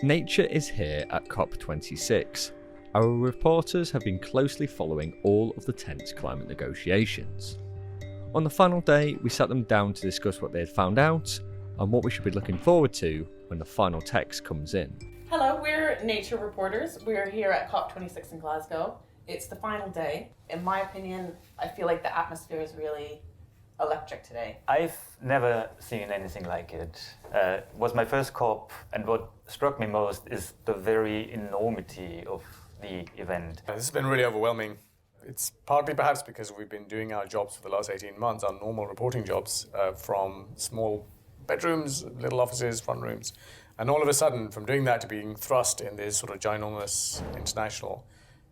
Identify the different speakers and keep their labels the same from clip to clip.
Speaker 1: Nature is here at COP26. Our reporters have been closely following all of the tense climate negotiations. On the final day, we sat them down to discuss what they had found out and what we should be looking forward to when the final text comes in.
Speaker 2: Hello, we're nature reporters. We're here at COP26 in Glasgow. It's the final day. In my opinion, I feel like the atmosphere is really electric today.
Speaker 3: I've never seen anything like it. It was my first COP, and what struck me most is the very enormity of the event.
Speaker 4: This has been really overwhelming. It's partly perhaps because we've been doing our jobs for the last 18 months, our normal reporting jobs, from small bedrooms, little offices, front rooms. And all of a sudden, from doing that to being thrust in this sort of ginormous international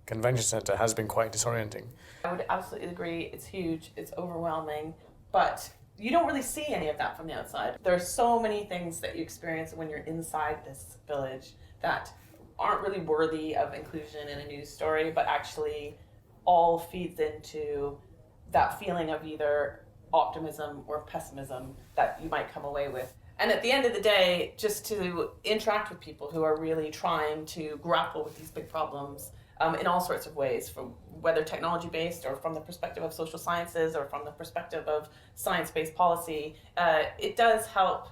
Speaker 4: convention center has been quite disorienting.
Speaker 2: I would absolutely agree. It's huge, it's overwhelming, but you don't really see any of that from the outside. There are so many things that you experience when you're inside this village that aren't really worthy of inclusion in a news story, but actually all feeds into that feeling of either optimism or pessimism that you might come away with. And at the end of the day, just to interact with people who are really trying to grapple with these big problems in all sorts of ways, from whether technology-based or from the perspective of social sciences or from the perspective of science-based policy, it does help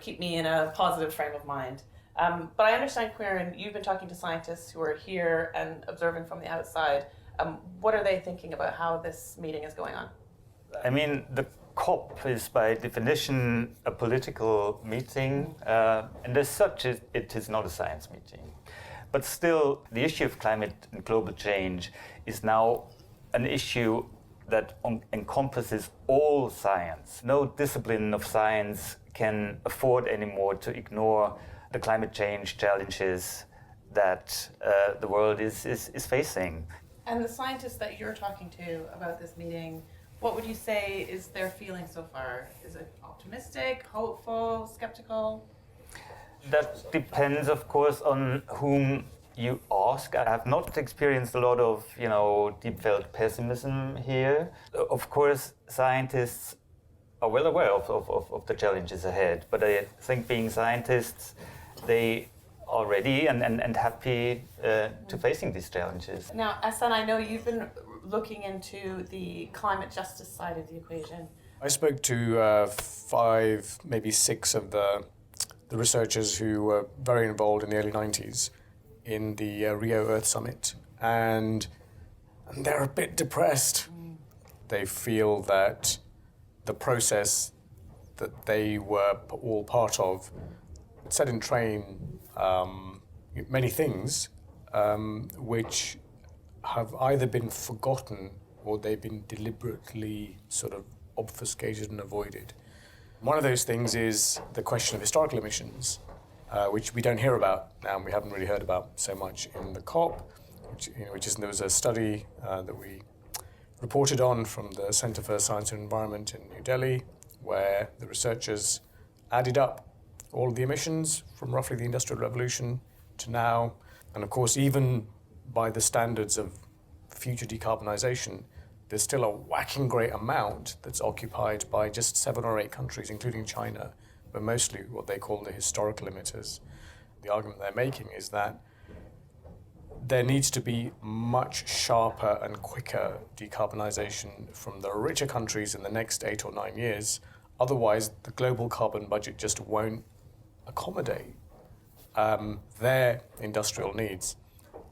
Speaker 2: keep me in a positive frame of mind. But I understand, Quirin, you've been talking to scientists who are here and observing from the outside. What are they thinking about how this meeting is going on?
Speaker 3: I mean, the COP is by definition a political meeting, and as such it is not a science meeting. But still, the issue of climate and global change is now an issue that encompasses all science. No discipline of science can afford anymore to ignore the climate change challenges that the world is facing.
Speaker 2: And the scientists that you're talking to about this meeting, what would you say is their feeling so far? Is it optimistic, hopeful, skeptical?
Speaker 3: That depends, of course, on whom you ask. I have not experienced a lot of, deep-felt pessimism here. Of course, scientists are well aware of the challenges ahead, but I think being scientists, they are ready and happy to facing these challenges.
Speaker 2: Now, Hassan, I know you've been looking into the climate justice side of the equation.
Speaker 4: I spoke to 5, maybe 6 of the researchers who were very involved in the early 90s in the Rio Earth Summit, and they're a bit depressed. They feel that the process that they were all part of set in train many things which have either been forgotten or they've been deliberately sort of obfuscated and avoided. One of those things is the question of historical emissions, which we don't hear about now, and we haven't really heard about so much in the COP, there was a study that we reported on from the Center for Science and Environment in New Delhi, where the researchers added up all of the emissions from roughly the Industrial Revolution to now. And of course, even by the standards of future decarbonisation, there's still a whacking great amount that's occupied by just 7 or 8 countries, including China, but mostly what they call the historical emitters. The argument they're making is that there needs to be much sharper and quicker decarbonisation from the richer countries in the next 8 or 9 years. Otherwise, the global carbon budget just won't accommodate their industrial needs.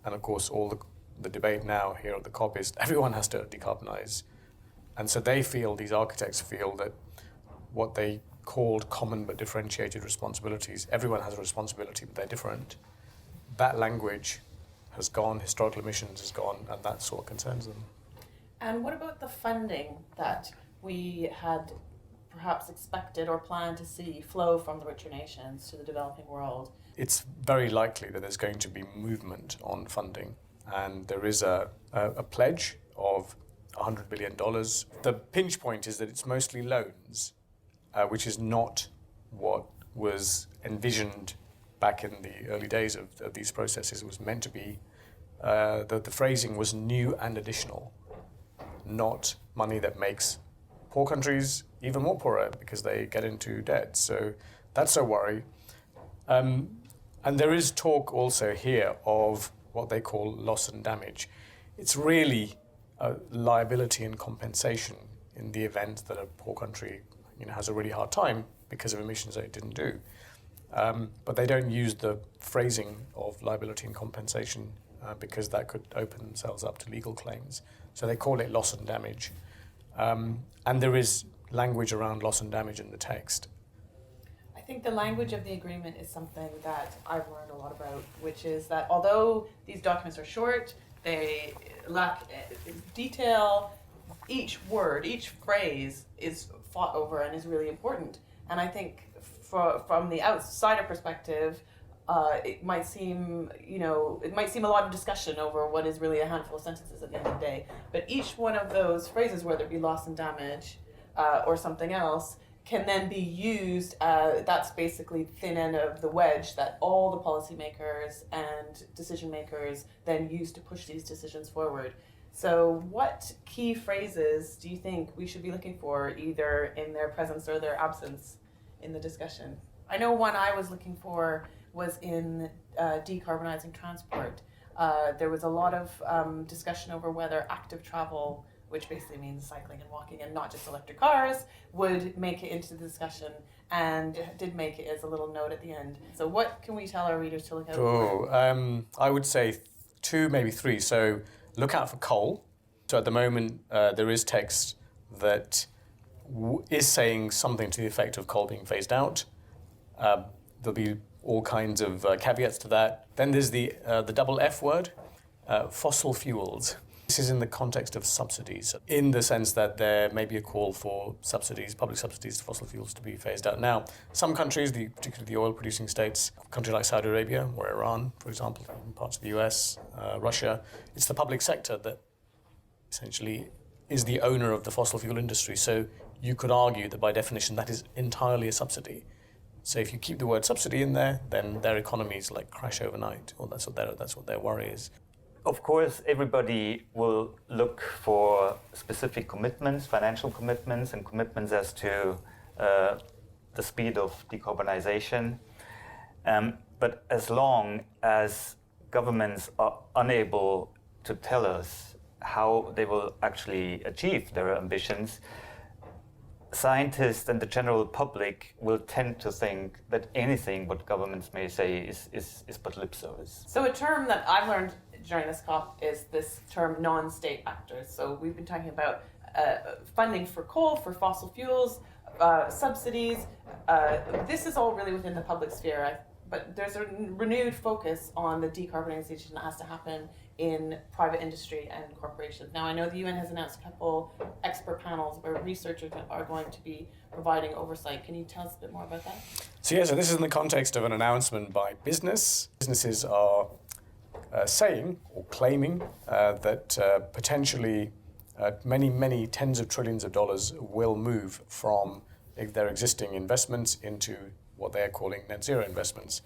Speaker 4: And of course, all the debate now here at the COP is everyone has to decarbonise. And so these architects feel that what they called common but differentiated responsibilities, everyone has a responsibility, but they're different. That language has gone, historical emissions has gone, and that's what concerns them.
Speaker 2: And what about the funding that we had perhaps expected or planned to see flow from the richer nations to the developing world?
Speaker 4: It's very likely that there's going to be movement on funding, and there is a pledge of $100 billion. The pinch point is that it's mostly loans, which is not what was envisioned back in the early days of these processes. It was meant to be, the phrasing was new and additional, not money that makes poor countries even more poorer because they get into debt. So that's a worry. And there is talk also here of what they call loss and damage. It's really liability and compensation in the event that a poor country has a really hard time because of emissions that it didn't do. But they don't use the phrasing of liability and compensation because that could open themselves up to legal claims. So they call it loss and damage. And there is language around loss and damage in the text.
Speaker 2: I think the language of the agreement is something that I've learned a lot about, which is that although these documents are short, they lack detail, each word, each phrase is fought over and is really important. And I think from the outsider perspective, it might seem, a lot of discussion over what is really a handful of sentences at the end of the day. But each one of those phrases, whether it be loss and damage or something else, can then be used, that's basically thin end of the wedge that all the policymakers and decision makers then use to push these decisions forward. So what key phrases do you think we should be looking for, either in their presence or their absence in the discussion? I know one I was looking for was in decarbonizing transport. There was a lot of discussion over whether active travel, which basically means cycling and walking and not just electric cars, would make it into the discussion, and did make it as a little note at the end. So what can we tell our readers to look out for?
Speaker 4: I would say 2, maybe 3. So look out for coal. So at the moment, there is text that is saying something to the effect of coal being phased out. There'll be all kinds of caveats to that. Then there's the double F word, fossil fuels. This is in the context of subsidies, in the sense that there may be a call for subsidies, public subsidies to fossil fuels to be phased out. Now, some countries, particularly the oil-producing states, a country like Saudi Arabia or Iran, for example, in parts of the US, Russia, it's the public sector that essentially is the owner of the fossil fuel industry. So you could argue that by definition that is entirely a subsidy. So if you keep the word subsidy in there, then their economies crash overnight, or that's what their worry is.
Speaker 3: Of course, everybody will look for specific commitments, financial commitments, and commitments as to the speed of decarbonization. But as long as governments are unable to tell us how they will actually achieve their ambitions, scientists and the general public will tend to think that anything what governments may say is but lip service.
Speaker 2: So a term that I've learned during this COP is this term non-state actors. So we've been talking about funding for coal, for fossil fuels, subsidies. This is all really within the public sphere, but there's a renewed focus on the decarbonization that has to happen in private industry and corporations. Now, I know the UN has announced a couple expert panels where researchers are going to be providing oversight. Can you tell us a bit more about that?
Speaker 4: So this is in the context of an announcement by business. Businesses are saying or claiming that potentially many tens of trillions of dollars will move from their existing investments into what they are calling net zero investments.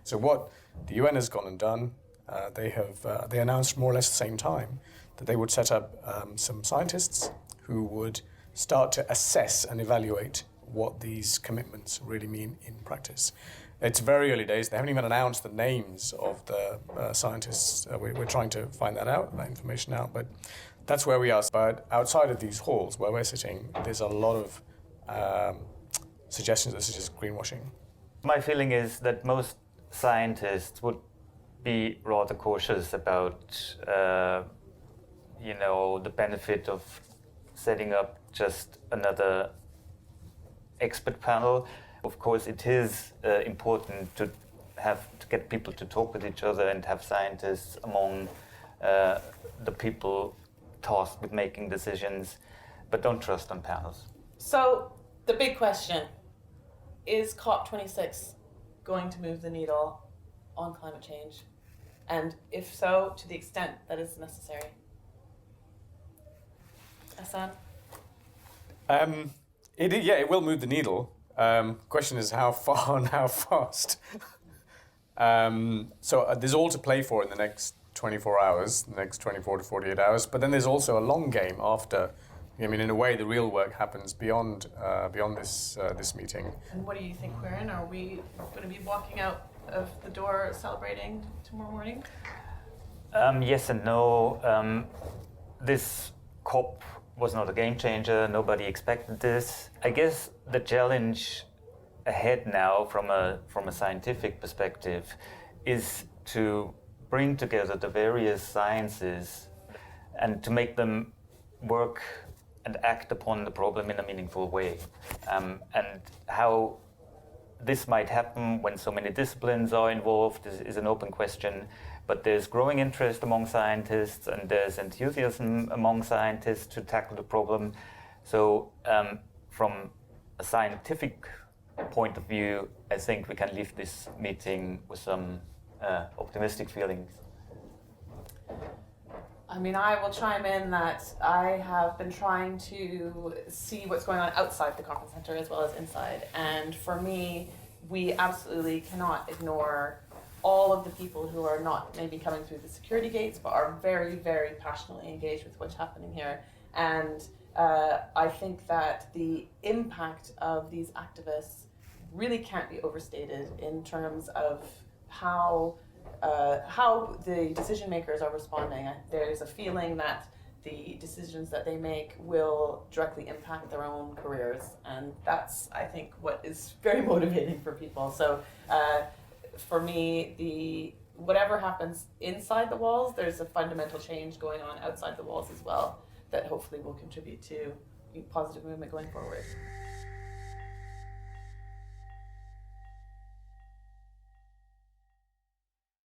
Speaker 4: So what the UN has gone and done, they announced more or less at the same time that they would set up some scientists who would start to assess and evaluate what these commitments really mean in practice. It's very early days. They haven't even announced the names of the scientists. We're trying to find that information out, but that's where we are. But outside of these halls where we're sitting, there's a lot of suggestions that this is just greenwashing.
Speaker 3: My feeling is that most scientists would be rather cautious about, the benefit of setting up just another expert panel. Of course, it is important to get people to talk with each other and have scientists among the people tasked with making decisions, but don't trust on panels.
Speaker 2: So the big question, is COP26 going to move the needle on climate change? And if so, to the extent that is necessary? Hassan?
Speaker 4: It will move the needle. Question is how far and how fast. So there's all to play for in the next 24 hours, the next 24 to 48 hours. But then there's also a long game after. I mean, in a way, the real work happens beyond this meeting.
Speaker 2: And what do you think, Quirin? Are we going to be walking out of the door celebrating tomorrow morning?
Speaker 3: Yes and no. This COP was not a game changer. Nobody expected this. I guess the challenge ahead now, from a scientific perspective, is to bring together the various sciences and to make them work and act upon the problem in a meaningful way. And how this might happen when so many disciplines are involved is an open question, but there's growing interest among scientists and there's enthusiasm among scientists to tackle the problem. So from a scientific point of view, I think we can leave this meeting with some optimistic feelings.
Speaker 2: I mean, I will chime in that I have been trying to see what's going on outside the conference center as well as inside. And for me, we absolutely cannot ignore all of the people who are not maybe coming through the security gates, but are very, very passionately engaged with what's happening here. And I think that the impact of these activists really can't be overstated in terms of how the decision makers are responding. There's a feeling that the decisions that they make will directly impact their own careers, and that's, I think, what is very motivating for people. So for me, whatever happens inside the walls, there's a fundamental change going on outside the walls as well that hopefully will contribute to a positive movement going forward.